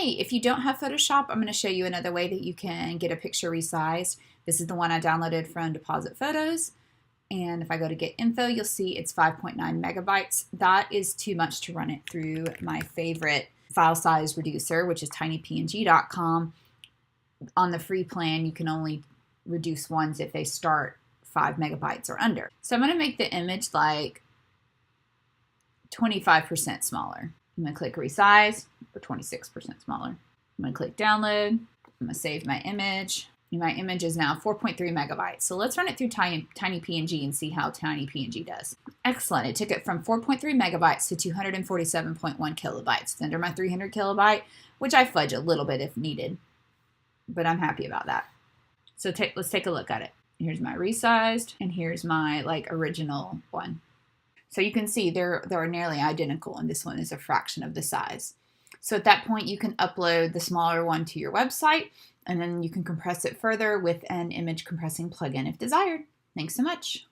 Hey, if you don't have Photoshop, I'm going to show you another way that you can get a picture resized. This is the one I downloaded from Deposit Photos. And if I go to get info, you'll see it's 5.9 megabytes. That is too much to run it through my favorite file size reducer, which is tinypng.com. On the free plan, you can only reduce ones if they start 5 megabytes or under. So I'm going to make the image like 25% smaller. I'm going to click resize for 26% smaller. I'm going to click download. I'm going to save my image. My image is now 4.3 megabytes. So let's run it through TinyPNG and see how TinyPNG does. Excellent. It took it from 4.3 megabytes to 247.1 kilobytes. It's under my 300 kilobyte, which I fudge a little bit if needed, but I'm happy about that. So let's take a look at it. Here's my resized, and here's my original one. So you can see they're nearly identical, and this one is a fraction of the size. So at that point, you can upload the smaller one to your website, and then you can compress it further with an image compressing plugin if desired. Thanks so much.